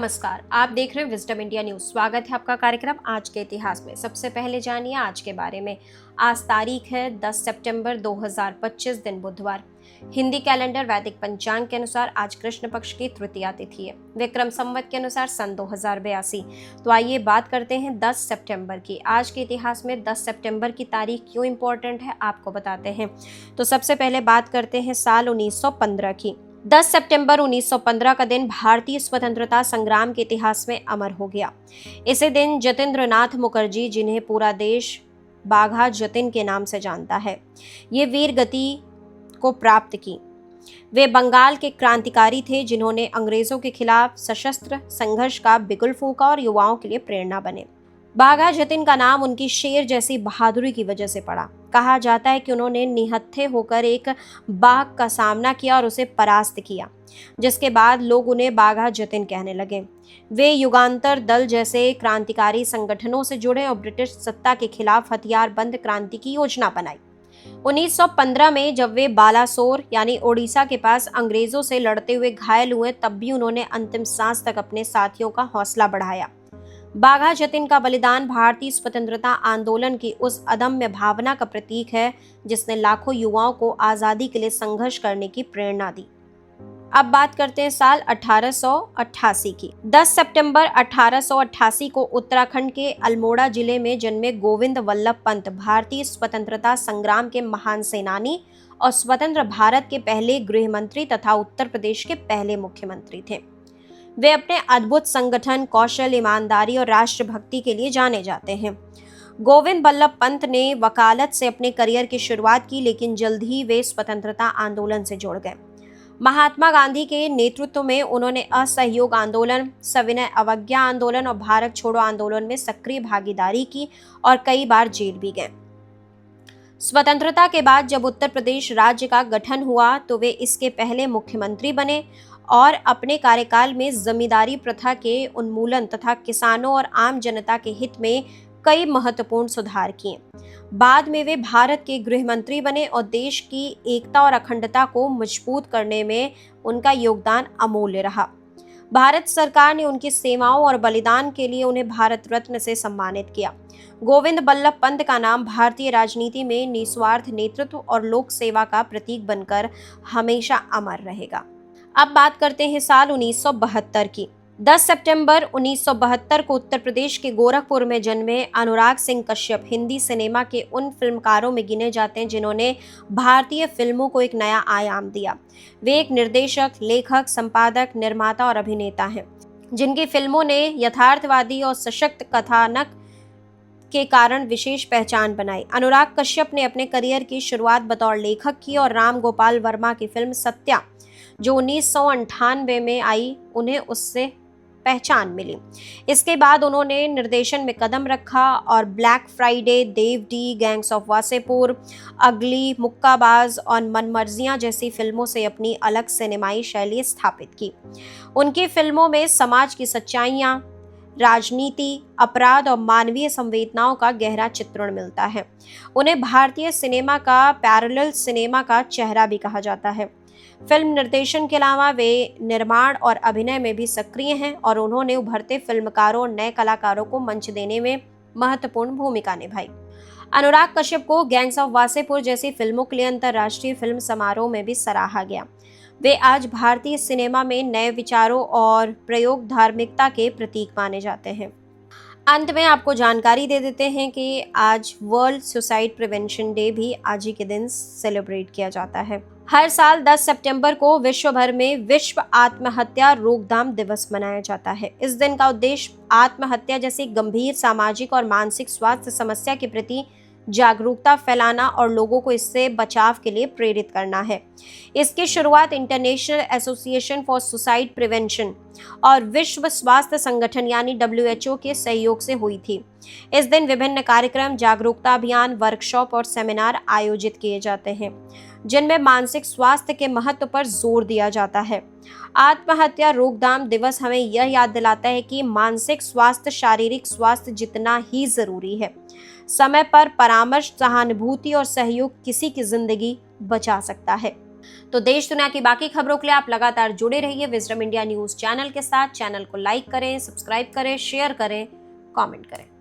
नमस्कार, आप देख रहे हैं विजडम इंडिया न्यूज। स्वागत है आपका कार्यक्रम आज के इतिहास में। सबसे पहले जानिए आज के बारे में। आज तारीख है 10 सितंबर 2025, दिन बुधवार। हिंदी कैलेंडर वैदिक पंचांग के अनुसार आज कृष्ण पक्ष की तृतीया तिथि है। विक्रम संवत के अनुसार सन 2082। तो आइए बात करते हैं 10 सितंबर की। आज के इतिहास में 10 सितंबर की तारीख क्यों इंपॉर्टेंट है आपको बताते हैं। तो सबसे पहले बात करते हैं साल 1915 की। 10 सितंबर 1915 का दिन भारतीय स्वतंत्रता संग्राम के इतिहास में अमर हो गया। इसी दिन जतींद्र नाथ मुखर्जी, जिन्हें पूरा देश बाघा जतिन के नाम से जानता है, ये वीर गति को प्राप्त की। वे बंगाल के क्रांतिकारी थे जिन्होंने अंग्रेजों के खिलाफ सशस्त्र संघर्ष का बिगुल फूंका और युवाओं के लिए प्रेरणा बने। बाघा जतिन का नाम उनकी शेर जैसी बहादुरी की वजह से पड़ा। कहा जाता है कि उन्होंने निहत्थे होकर एक बाघ का सामना किया और उसे परास्त किया, जिसके बाद लोग उन्हें बाघा जतिन कहने लगे। वे युगांतर दल जैसे क्रांतिकारी संगठनों से जुड़े और ब्रिटिश सत्ता के खिलाफ हथियारबंद क्रांति की योजना बनाई। 1915 में जब वे बालासोर यानी ओडिशा के पास अंग्रेजों से लड़ते हुए घायल हुए, तब भी उन्होंने अंतिम सांस तक अपने साथियों का हौसला बढ़ाया। बाघा जतिन का बलिदान भारतीय स्वतंत्रता आंदोलन की उस अदम्य भावना का प्रतीक है जिसने लाखों युवाओं को आजादी के लिए संघर्ष करने की प्रेरणा दी। अब बात करते हैं साल 1888 की। 10 सितंबर 1888 को उत्तराखंड के अल्मोड़ा जिले में जन्मे गोविंद वल्लभ पंत भारतीय स्वतंत्रता संग्राम के महान सेनानी और स्वतंत्र भारत के पहले गृह मंत्री तथा उत्तर प्रदेश के पहले मुख्यमंत्री थे। वे अपने अद्भुत संगठन, कौशल, ईमानदारी और राष्ट्रभक्ति के लिए जाने जाते हैं। गोविंद वल्लभ पंत ने वकालत से अपने करियर की शुरुआत की, लेकिन जल्द ही वे स्वतंत्रता आंदोलन से जुड़ गए। महात्मा गांधी के नेतृत्व में उन्होंने असहयोग आंदोलन, सविनय अवज्ञा आंदोलन और भारत छोड़ो आंदोलन में सक्रिय भागीदारी की और कई बार जेल भी गए। स्वतंत्रता के बाद जब उत्तर प्रदेश राज्य का गठन हुआ तो वे इसके पहले मुख्यमंत्री बने और अपने कार्यकाल में जमींदारी प्रथा के उन्मूलन तथा किसानों और आम जनता के हित में कई महत्वपूर्ण सुधार किए। बाद में वे भारत के गृह मंत्री बने और देश की एकता और अखंडता को मजबूत करने में उनका योगदान अमूल्य रहा। भारत सरकार ने उनकी सेवाओं और बलिदान के लिए उन्हें भारत रत्न से सम्मानित किया। गोविंद वल्लभ पंत का नाम भारतीय राजनीति में निस्वार्थ नेतृत्व और लोक सेवा का प्रतीक बनकर हमेशा अमर रहेगा। अब बात करते हैं साल 1972 की। 10 सितंबर 1972 को उत्तर प्रदेश के गोरखपुर में जन्मे अनुराग सिंह कश्यप हिंदी सिनेमा के उन फिल्मकारों में गिने जाते हैं जिन्होंने भारतीय फिल्मों को एक नया आयाम दिया। वे एक निर्देशक, लेखक, संपादक, निर्माता और अभिनेता हैं जिनकी फिल्मों ने यथार्थवादी और सशक्त कथानक के कारण विशेष पहचान बनाई। अनुराग कश्यप ने अपने करियर की शुरुआत बतौर लेखक की और राम गोपाल वर्मा की फिल्म सत्या, जो 1998 में आई, उन्हें उससे पहचान मिली। इसके बाद उन्होंने निर्देशन में कदम रखा और black Friday, DevD, gangs of Wasseypur, ugly, Mukkabaaz और मनमर्जियां जैसी फिल्मों से अपनी अलग सिनेमाई शैली स्थापित की। उनकी फिल्मों में समाज की सच्चाइयां, राजनीति, अपराध और मानवीय संवेदनाओं का गहरा चित्रण मिलता है। उन्हें भारतीय सिनेमा का पैरेलल सिनेमा का चेहरा भी कहा जाता है। फिल्म निर्देशन के अलावा वे निर्माण और अभिनय में भी सक्रिय हैं और उन्होंने उभरते फिल्मकारों और नए कलाकारों को मंच देने में महत्वपूर्ण भूमिका निभाई। अनुराग कश्यप को गैंग्स ऑफ वासेपुर जैसी फिल्मों के लिए अंतर्राष्ट्रीय फिल्म समारोह में भी सराहा गया। वे आज भारतीय सिनेमा में नए विचारों और प्रयोग धार्मिकता के प्रतीक माने जाते हैं। अंत में आपको जानकारी दे देते हैं कि आज वर्ल्ड सुसाइड प्रिवेंशन डे भी आज ही के दिन सेलिब्रेट किया जाता है। हर साल 10 सितंबर को विश्व भर में विश्व आत्महत्या रोकथाम दिवस मनाया जाता है। इस दिन का उद्देश्य आत्महत्या जैसी गंभीर सामाजिक और मानसिक स्वास्थ्य समस्या के प्रति जागरूकता फैलाना और लोगों को इससे बचाव के लिए प्रेरित करना है। इसकी शुरुआत international association for suicide prevention और विश्व स्वास्थ्य संगठन यानी WHO के सहयोग से हुई थी। इस दिन विभिन्न कार्यक्रम, जागरूकता अभियान, वर्कशॉप और सेमिनार आयोजित किए जाते हैं जिनमें मानसिक स्वास्थ्य के महत्व पर जोर दिया जाता है। आत्महत्या रोकथाम दिवस हमें यह याद दिलाता है कि मानसिक स्वास्थ्य शारीरिक स्वास्थ्य जितना ही जरूरी है। समय पर परामर्श, सहानुभूति और सहयोग किसी की जिंदगी बचा सकता है। तो देश दुनिया की बाकी खबरों के लिए आप लगातार जुड़े रहिए विजडम इंडिया न्यूज चैनल के साथ। चैनल को लाइक करें, सब्सक्राइब करें, शेयर करें, कमेंट करें।